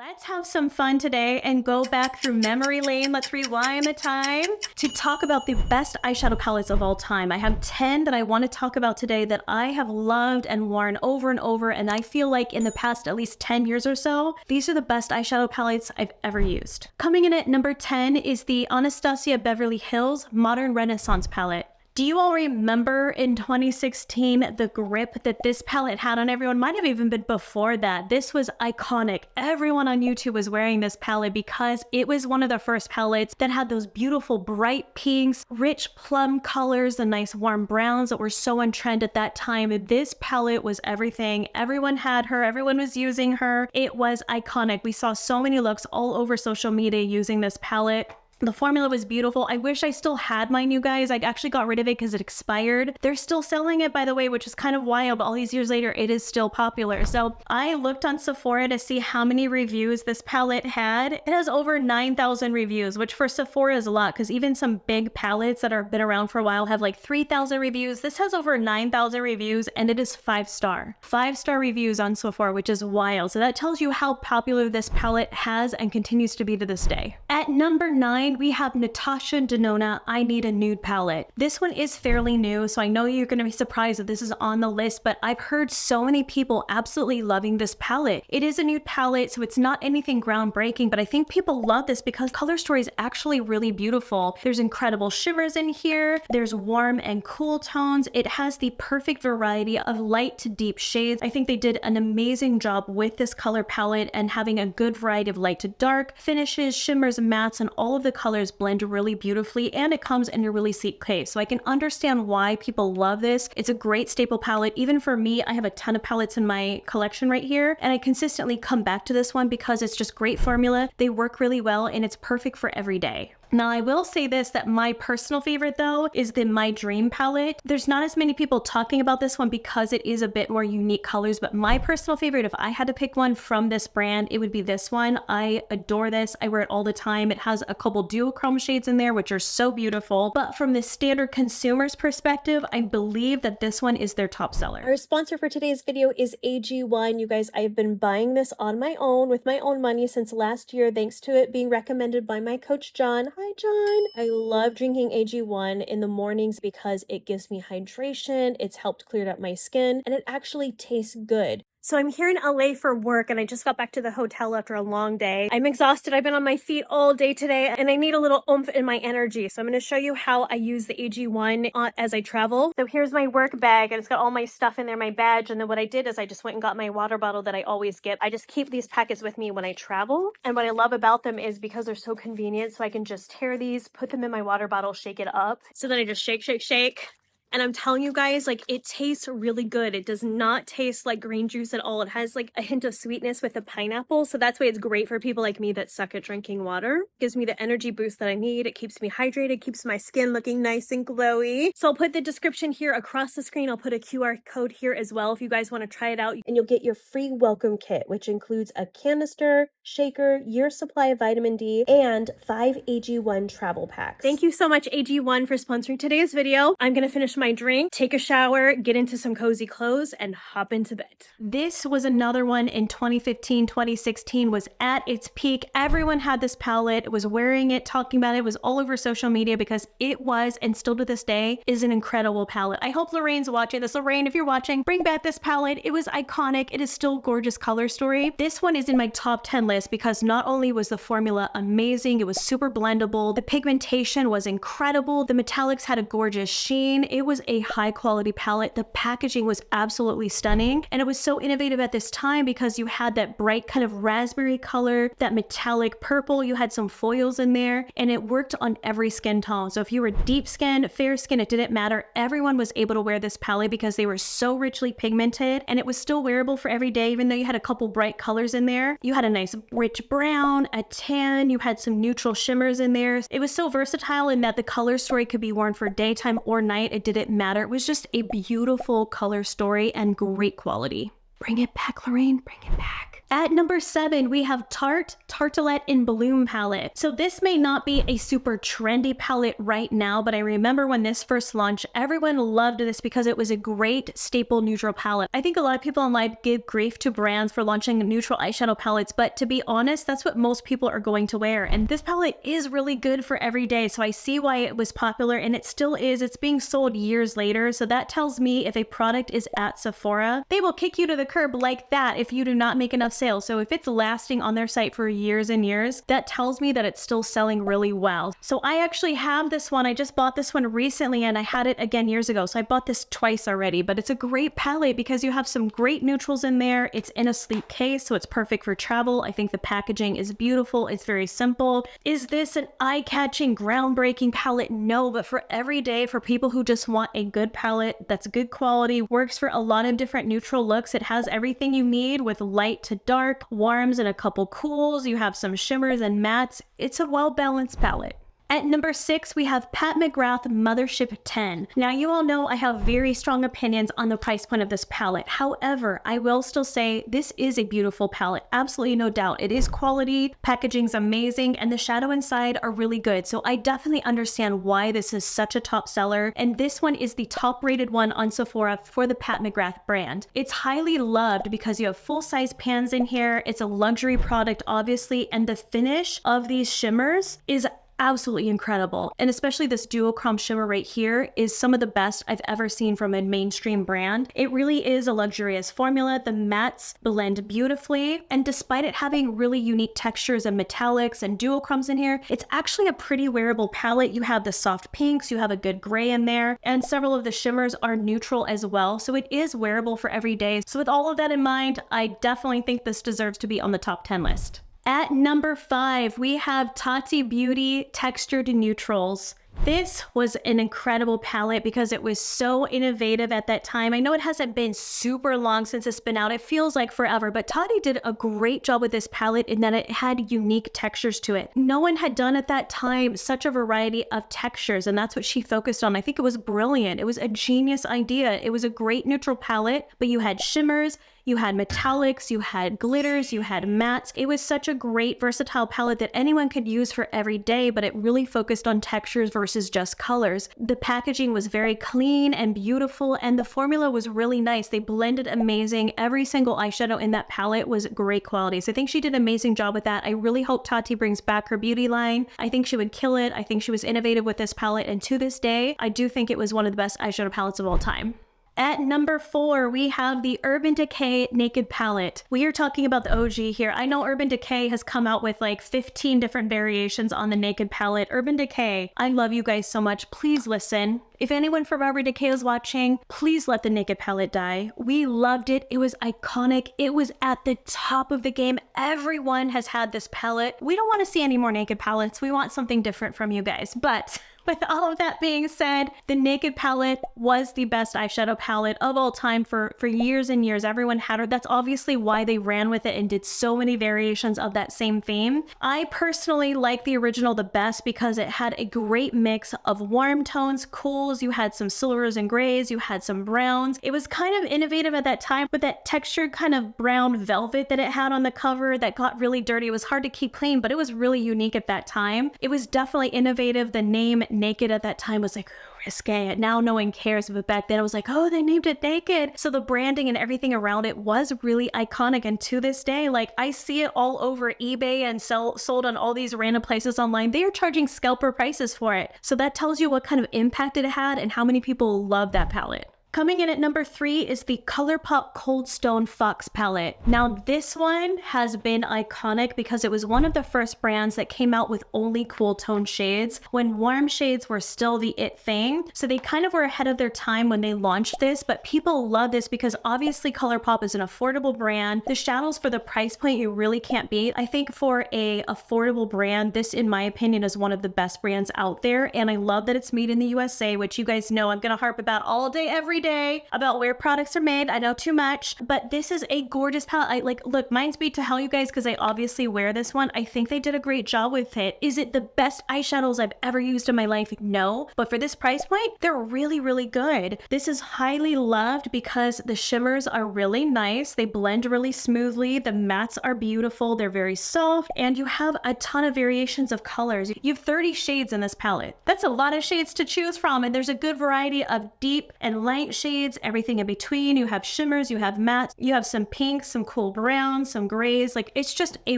Let's have some fun today and go back through memory lane. Let's rewind the time to talk about the best eyeshadow palettes of all time. I have 10 that I want to talk about today that I have loved and worn over and over, and I feel like in the past at least 10 years or so, these are the best eyeshadow palettes I've ever used. Coming in at number 10 is the Anastasia Beverly Hills Modern Renaissance palette. Do you all remember in 2016 the grip that this palette had on everyone? Might have even been before that. This was iconic. Everyone on YouTube was wearing this palette because it was one of the first palettes that had those beautiful bright pinks, rich plum colors, the nice warm browns that were so on trend at that time. This palette was everything. Everyone had her. Everyone was using her. It was iconic. We saw so many looks all over social media using this palette. The formula was beautiful. I wish I still had mine, you guys. I actually got rid of it because it expired. They're still selling it, by the way, which is kind of wild, but all these years later, it is still popular. So I looked on Sephora to see how many reviews this palette had. It has over 9,000 reviews, which for Sephora is a lot because even some big palettes that have been around for a while have like 3,000 reviews. This has over 9,000 reviews and it is 5-star. 5-star reviews on Sephora, which is wild. So that tells you how popular this palette has and continues to be to this day. At number 9, we have Natasha Denona I Need a Nude palette. This one is fairly new, so I know you're going to be surprised that this is on the list, but I've heard so many people absolutely loving this palette. It is a nude palette, so it's not anything groundbreaking, but I think people love this because color story is actually really beautiful. There's incredible shimmers in here. There's warm and cool tones. It has the perfect variety of light to deep shades. I think they did an amazing job with this color palette and having a good variety of light to dark finishes, shimmers, mattes, and all of the colors blend really beautifully, and it comes in a really sleek case. So I can understand why people love this. It's a great staple palette. Even for me, I have a ton of palettes in my collection right here, and I consistently come back to this one because it's just great formula. They work really well, and it's perfect for every day. Now, I will say this, that my personal favorite though is the My Dream palette. There's not as many people talking about this one because it is a bit more unique colors, but my personal favorite, if I had to pick one from this brand, it would be this one. I adore this. I wear it all the time. It has a couple duochrome shades in there, which are so beautiful. But from the standard consumer's perspective, I believe that this one is their top seller. Our sponsor for today's video is AG1. You guys, I've been buying this on my own with my own money since last year, thanks to it being recommended by my coach, John. Hi, John. I love drinking AG1 in the mornings because it gives me hydration, it's helped clear up my skin, and it actually tastes good. So I'm here in LA for work and I just got back to the hotel after a long day. I'm exhausted. I've been on my feet all day today and I need a little oomph in my energy. So I'm going to show you how I use the AG1 as I travel. So here's my work bag and it's got all my stuff in there, my badge. And then what I did is I just went and got my water bottle that I always get. I just keep these packets with me when I travel. And what I love about them is because they're so convenient, so I can just tear these, put them in my water bottle, shake it up. So then I just shake, shake, shake. And I'm telling you guys, like, it tastes really good. It does not taste like green juice at all. It has like a hint of sweetness with the pineapple. So that's why it's great for people like me that suck at drinking water. It gives me the energy boost that I need. It keeps me hydrated, keeps my skin looking nice and glowy. So I'll put the description here across the screen. I'll put a QR code here as well if you guys want to try it out. And you'll get your free welcome kit, which includes a canister, shaker, year's supply of vitamin D, and 5 AG1 travel packs. Thank you so much, AG1, for sponsoring today's video. I'm going to finish my drink, take a shower, get into some cozy clothes, and hop into bed. This was another one in 2015, 2016, was at its peak. Everyone had this palette, was wearing it, talking about it, was all over social media because it was, and still to this day, is an incredible palette. I hope Lorraine's watching this. Lorraine, if you're watching, bring back this palette. It was iconic. It is still gorgeous color story. This one is in my top 10 list because not only was the formula amazing, it was super blendable, the pigmentation was incredible, the metallics had a gorgeous sheen, it was a high quality palette, the packaging was absolutely stunning, and it was so innovative at this time because you had that bright kind of raspberry color, that metallic purple, you had some foils in there, and it worked on every skin tone. So if you were deep skin, fair skin, it didn't matter. Everyone was able to wear this palette because they were so richly pigmented, and it was still wearable for every day, even though you had a couple bright colors in there. You had a nice rich brown, a tan, you had some neutral shimmers in there. It was so versatile in that the color story could be worn for daytime or night. It didn't matter. It was just a beautiful color story and great quality. Bring it back, Lorraine, bring it back. At number 7, we have Tarte Tartelette in Bloom palette. So this may not be a super trendy palette right now, but I remember when this first launched, everyone loved this because it was a great staple neutral palette. I think a lot of people online give grief to brands for launching neutral eyeshadow palettes, but to be honest, that's what most people are going to wear. And this palette is really good for every day. So I see why it was popular, and it still is. It's being sold years later. So that tells me if a product is at Sephora, they will kick you to the curb like that if you do not make enough sales. So if it's lasting on their site for years and years, that tells me that it's still selling really well. So I actually have this one. I just bought this one recently, and I had it again years ago. So I bought this twice already, but it's a great palette because you have some great neutrals in there. It's in a sleek case, so it's perfect for travel. I think the packaging is beautiful. It's very simple. Is this an eye-catching, groundbreaking palette? No, but for every day, for people who just want a good palette that's good quality, works for a lot of different neutral looks. It has everything you need with light to dark, warms and a couple cools. You have some shimmers and mattes. It's a well-balanced palette. At number 6, we have Pat McGrath Mothership 10. Now, you all know I have very strong opinions on the price point of this palette. However, I will still say this is a beautiful palette. Absolutely no doubt. It is quality, packaging's amazing, and the shadow inside are really good. So I definitely understand why this is such a top seller. And this one is the top rated one on Sephora for the Pat McGrath brand. It's highly loved because you have full-size pans in here. It's a luxury product, obviously, and the finish of these shimmers is absolutely incredible. And especially this duochrome shimmer right here is some of the best I've ever seen from a mainstream brand. It really is a luxurious formula. The mattes blend beautifully, and despite it having really unique textures and metallics and duochromes in here, it's actually a pretty wearable palette. You have the soft pinks, you have a good gray in there, and several of the shimmers are neutral as well, so it is wearable for every day. So with all of that in mind, I definitely think this deserves to be on the top 10 list. At number 5, we have Tati Beauty Textured Neutrals. This was an incredible palette because it was so innovative at that time. I know it hasn't been super long since it's been out. It feels like forever, but Tati did a great job with this palette in that it had unique textures to it. No one had done at that time such a variety of textures, and that's what she focused on. I think it was brilliant. It was a genius idea. It was a great neutral palette, but you had shimmers, you had metallics, you had glitters, you had mattes. It was such a great versatile palette that anyone could use for every day, but it really focused on textures versus just colors. The packaging was very clean and beautiful, and the formula was really nice. They blended amazing. Every single eyeshadow in that palette was great quality. So I think she did an amazing job with that. I really hope Tati brings back her beauty line. I think she would kill it. I think she was innovative with this palette, and to this day, I do think it was one of the best eyeshadow palettes of all time. At number 4, we have the Urban Decay Naked Palette. We are talking about the OG here. I know Urban Decay has come out with like 15 different variations on the Naked Palette. Urban Decay, I love you guys so much. Please listen. If anyone from Urban Decay is watching, please let the Naked Palette die. We loved it. It was iconic. It was at the top of the game. Everyone has had this palette. We don't want to see any more Naked Palettes. We want something different from you guys. But with all of that being said, the Naked Palette was the best eyeshadow palette of all time for years and years. Everyone had her. That's obviously why they ran with it and did so many variations of that same theme. I personally like the original the best because it had a great mix of warm tones, cools, you had some silvers and grays, you had some browns. It was kind of innovative at that time, but that textured kind of brown velvet that it had on the cover that got really dirty. It was hard to keep clean, but it was really unique at that time. It was definitely innovative. The name Naked at that time was like risque. Now no one cares, but back then it was like, oh, they named it Naked. So the branding and everything around it was really iconic, and to this day, like, I see it all over eBay and sold on all these random places online. They are charging scalper prices for it. So that tells you what kind of impact it had and how many people love that palette. Coming in at number 3 is the Colourpop Cold Stone Fox palette. Now this one has been iconic because it was one of the first brands that came out with only cool tone shades when warm shades were still the it thing. So they kind of were ahead of their time when they launched this, but people love this because obviously Colourpop is an affordable brand. The shadows for the price point you really can't beat. I think for a affordable brand, this in my opinion is one of the best brands out there, and I love that it's made in the USA, which you guys know I'm gonna harp about all day every day about where products are made. I know too much, but this is a gorgeous palette. Look, mine's beat to hell, you guys, because I obviously wear this one. I think they did a great job with it. Is it the best eyeshadows I've ever used in my life? No, but for this price point, they're really, really good. This is highly loved because the shimmers are really nice. They blend really smoothly. The mattes are beautiful. They're very soft, and you have a ton of variations of colors. You have 30 shades in this palette. That's a lot of shades to choose from, and there's a good variety of deep and light shades, everything in between. You have shimmers, you have mattes, you have some pinks, some cool browns, some grays. Like, it's just a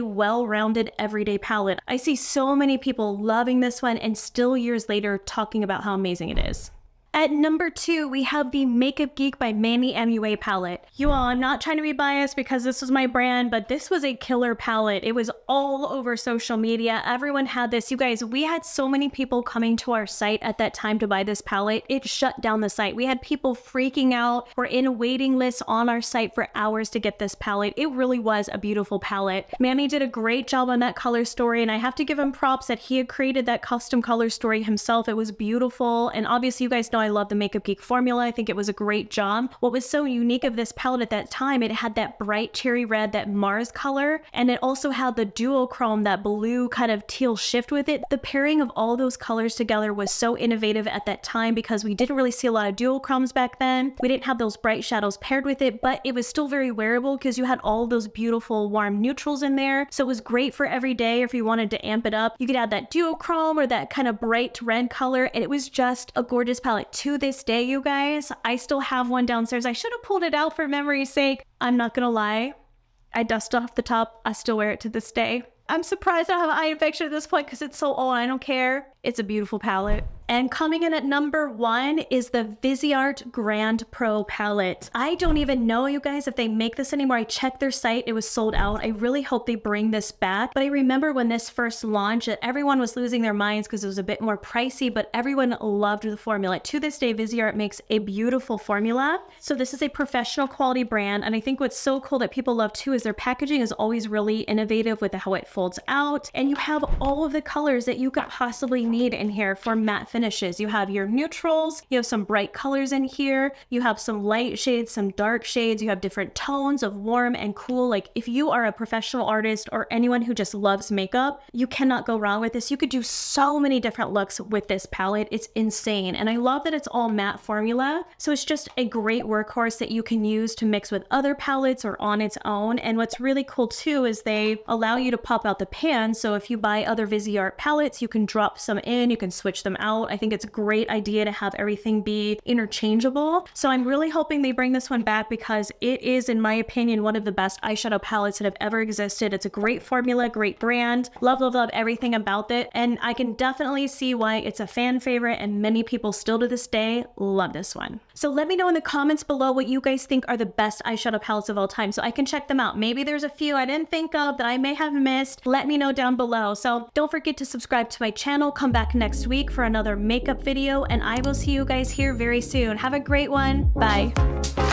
well-rounded everyday palette. I see so many people loving this one and still years later talking about how amazing it is. At number 2, we have the Makeup Geek by Manny MUA palette. You all, I'm not trying to be biased because this was my brand, but this was a killer palette. It was all over social media. Everyone had this. You guys, we had so many people coming to our site at that time to buy this palette. It shut down the site. We had people freaking out. We're in waiting lists on our site for hours to get this palette. It really was a beautiful palette. Manny did a great job on that color story, and I have to give him props that he had created that custom color story himself. It was beautiful, and obviously you guys know I love the Makeup Geek formula. I think it was a great job. What was so unique of this palette at that time, it had that bright cherry red, that Mars color, and it also had the duochrome, that blue kind of teal shift with it. The pairing of all those colors together was so innovative at that time because we didn't really see a lot of duochromes back then. We didn't have those bright shadows paired with it, but it was still very wearable because you had all those beautiful warm neutrals in there. So it was great for every day. If you wanted to amp it up, you could add that duochrome or that kind of bright red color, and it was just a gorgeous palette. To this day, you guys, I still have one downstairs. I should have pulled it out for memory's sake. I'm not gonna lie, I dust off the top. I still wear it to this day. I'm surprised I don't have eye infection at this point because it's so old. I don't care. It's a beautiful palette. And coming in at number 1 is the Viseart Grand Pro palette. I don't even know, you guys, if they make this anymore. I checked their site. It was sold out. I really hope they bring this back. But I remember when this first launched, everyone was losing their minds because it was a bit more pricey, but everyone loved the formula. To this day, Viseart makes a beautiful formula. So this is a professional quality brand. And I think what's so cool that people love too is their packaging is always really innovative with how it folds out. And you have all of the colors that you could possibly need in here for matte finishes. You have your neutrals, you have some bright colors in here, you have some light shades, some dark shades, you have different tones of warm and cool. Like, if you are a professional artist or anyone who just loves makeup, you cannot go wrong with this. You could do so many different looks with this palette. It's insane. And I love that it's all matte formula. So it's just a great workhorse that you can use to mix with other palettes or on its own. And what's really cool too is they allow you to pop out the pan. So if you buy other Viseart palettes, you can drop some in, you can switch them out. I think it's a great idea to have everything be interchangeable. So I'm really hoping they bring this one back because it is, in my opinion, one of the best eyeshadow palettes that have ever existed. It's a great formula, great brand. Love, love, love everything about it. And I can definitely see why it's a fan favorite and many people still to this day love this one. So let me know in the comments below what you guys think are the best eyeshadow palettes of all time so I can check them out. Maybe there's a few I didn't think of that I may have missed. Let me know down below. So don't forget to subscribe to my channel. Come back next week for another makeup video, and I will see you guys here very soon. Have a great one. Bye.